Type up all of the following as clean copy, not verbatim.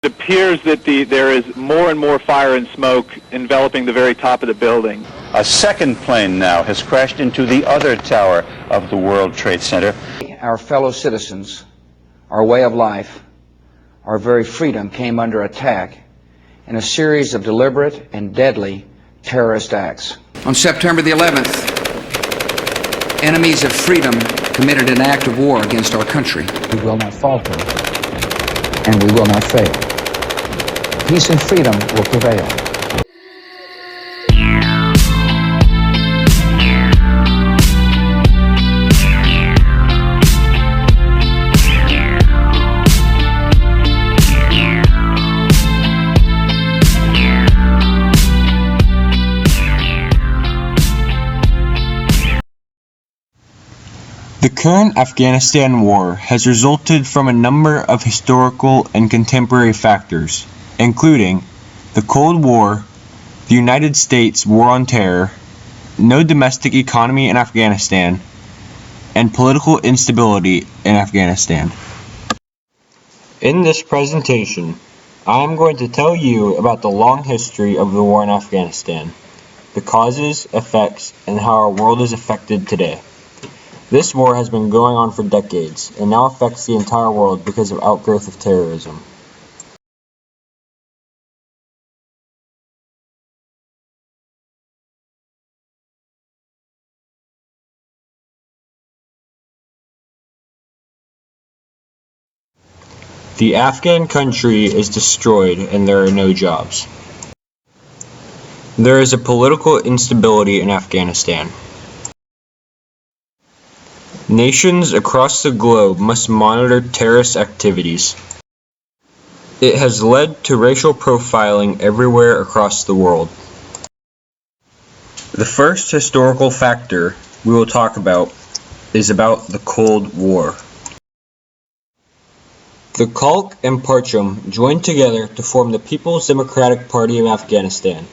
appears that there is more and more fire and smoke enveloping the very top of the building. A second plane now has crashed into the other tower of the World Trade Center. Our fellow citizens, our way of life, our very freedom came under attack in a series of deliberate and deadly terrorist acts. On September the 11th, enemies of freedom committed an act of war against our country. We will not falter, and we will not fail. Peace and freedom will prevail. The current Afghanistan war has resulted from a number of historical and contemporary factors, including the Cold War, the United States War on Terror, no domestic economy in Afghanistan, and political instability in Afghanistan. In this presentation, I am going to tell you about the long history of the war in Afghanistan, the causes, effects, and how our world is affected today. This war has been going on for decades and now affects the entire world because of outgrowth of terrorism. The Afghan country is destroyed and there are no jobs. There is a political instability in Afghanistan. Nations across the globe must monitor terrorist activities. It has led to racial profiling everywhere across the world. The first historical factor we will talk about is about the Cold War. The Khalq and Parcham joined together to form the People's Democratic Party of Afghanistan,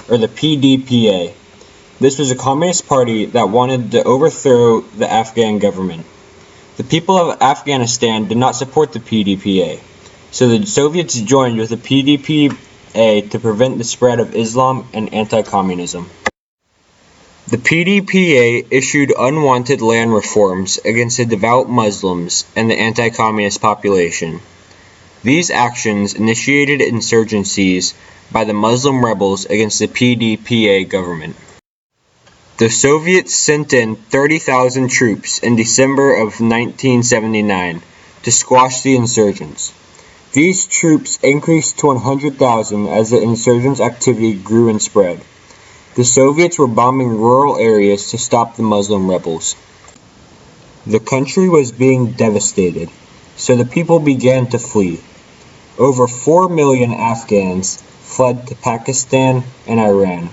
or the PDPA. This was a communist party that wanted to overthrow the Afghan government. The people of Afghanistan did not support the PDPA, so the Soviets joined with the PDPA to prevent the spread of Islam and anti-communism. The PDPA issued unwanted land reforms against the devout Muslims and the anti-communist population. These actions initiated insurgencies by the Muslim rebels against the PDPA government. The Soviets sent in 30,000 troops in December of 1979 to squash the insurgents. These troops increased to 100,000 as the insurgents' activity grew and spread. The Soviets were bombing rural areas to stop the Muslim rebels. The country was being devastated, so the people began to flee. Over 4 million Afghans fled to Pakistan and Iran.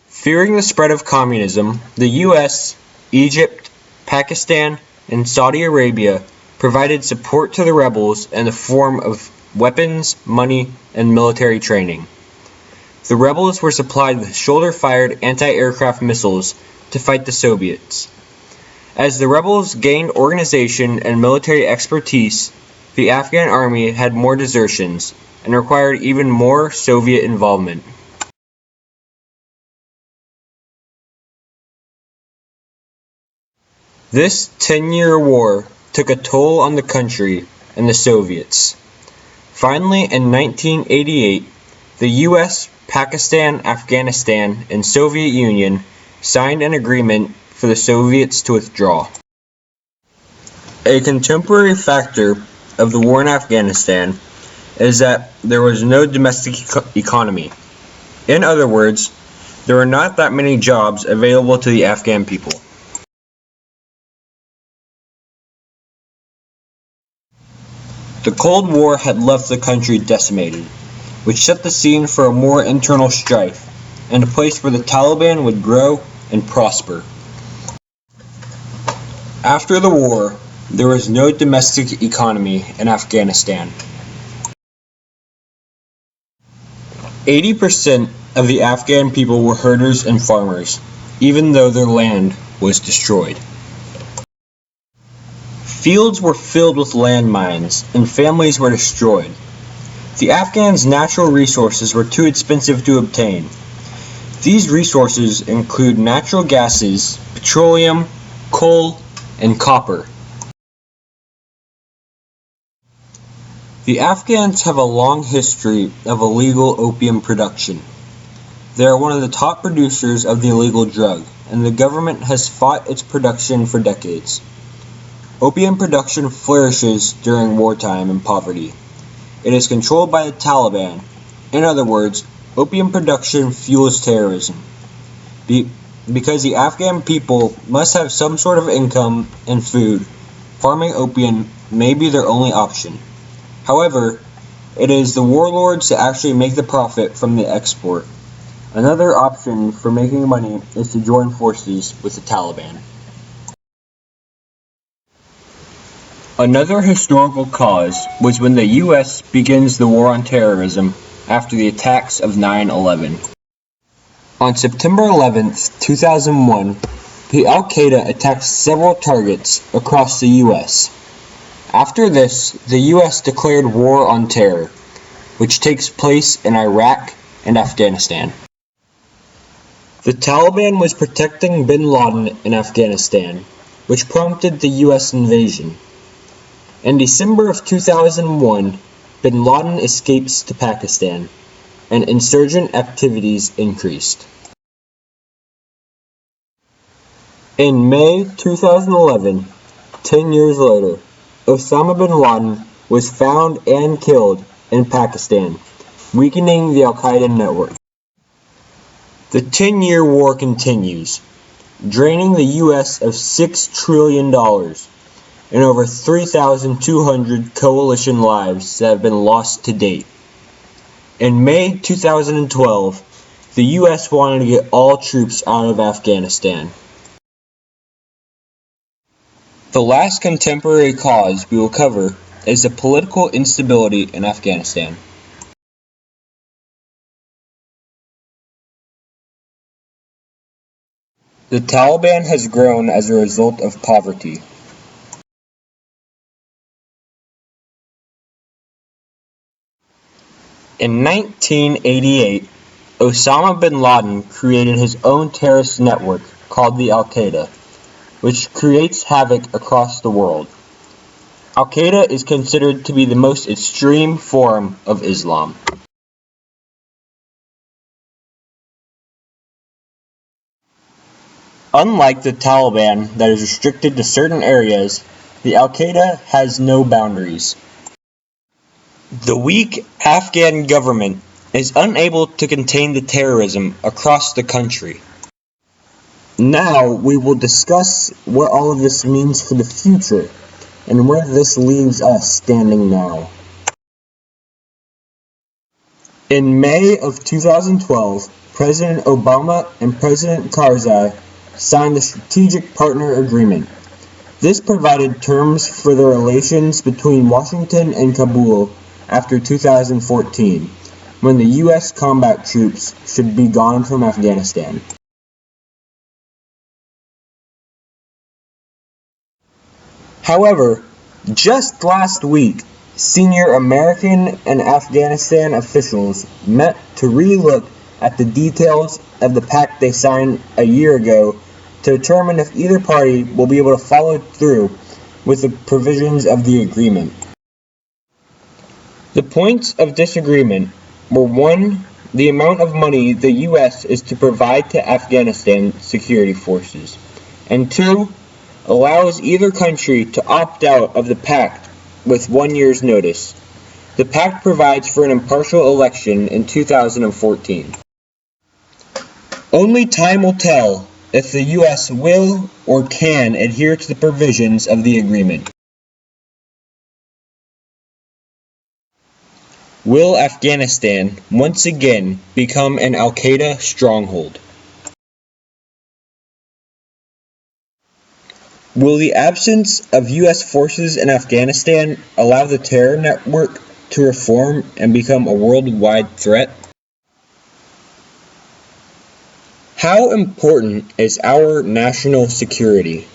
Fearing the spread of communism, the US, Egypt, Pakistan, and Saudi Arabia provided support to the rebels in the form of weapons, money, and military training. The rebels were supplied with shoulder-fired anti-aircraft missiles to fight the Soviets. As the rebels gained organization and military expertise, the Afghan army had more desertions and required even more Soviet involvement. This 10-year war took a toll on the country and the Soviets. Finally, in 1988, the US, Pakistan, Afghanistan, and Soviet Union signed an agreement for the Soviets to withdraw. A contemporary factor of the war in Afghanistan is that there was no domestic economy. In other words, there were not that many jobs available to the Afghan people. The Cold War had left the country decimated, which set the scene for a more internal strife, and a place where the Taliban would grow and prosper. After the war, there was no domestic economy in Afghanistan. 80% of the Afghan people were herders and farmers, even though their land was destroyed. Fields were filled with landmines, and families were destroyed. The Afghans' natural resources were too expensive to obtain. These resources include natural gases, petroleum, coal, and copper. The Afghans have a long history of illegal opium production. They are one of the top producers of the illegal drug, and the government has fought its production for decades. Opium production flourishes during wartime and poverty. It is controlled by the Taliban. In other words, opium production fuels terrorism. Because the Afghan people must have some sort of income and food, farming opium may be their only option. However, it is the warlords that actually make the profit from the export. Another option for making money is to join forces with the Taliban. Another historical cause was when the U.S. begins the war on terrorism after the attacks of 9/11. On September 11, 2001, the Al-Qaeda attacked several targets across the U.S. After this, the U.S. declared war on terror, which takes place in Iraq and Afghanistan. The Taliban was protecting bin Laden in Afghanistan, which prompted the U.S. invasion. In December of 2001, bin Laden escapes to Pakistan, and insurgent activities increased. In May 2011, 10 years later, Osama bin Laden was found and killed in Pakistan, weakening the Al-Qaeda network. The 10-year war continues, draining the U.S. of $6 trillion and over 3,200 coalition lives that have been lost to date. In May 2012, the U.S. wanted to get all troops out of Afghanistan. The last contemporary cause we will cover is the political instability in Afghanistan. The Taliban has grown as a result of poverty. In 1988, Osama bin Laden created his own terrorist network called the Al-Qaeda, which creates havoc across the world. Al-Qaeda is considered to be the most extreme form of Islam. Unlike the Taliban that is restricted to certain areas, the Al-Qaeda has no boundaries. The weak Afghan government is unable to contain the terrorism across the country. Now we will discuss what all of this means for the future and where this leaves us standing now. In May of 2012, President Obama and President Karzai signed the Strategic Partner Agreement. This provided terms for the relations between Washington and Kabul after 2014, when the U.S. combat troops should be gone from Afghanistan. However, just last week, senior American and Afghanistan officials met to re-look at the details of the pact they signed a year ago to determine if either party will be able to follow through with the provisions of the agreement. The points of disagreement were 1. The amount of money the U.S. is to provide to Afghanistan security forces, and 2. Allows either country to opt out of the pact with 1 year's notice. The pact provides for an impartial election in 2014. Only time will tell if the U.S. will or can adhere to the provisions of the agreement. Will Afghanistan once again become an Al-Qaeda stronghold? Will the absence of U.S. forces in Afghanistan allow the terror network to reform and become a worldwide threat? How important is our national security?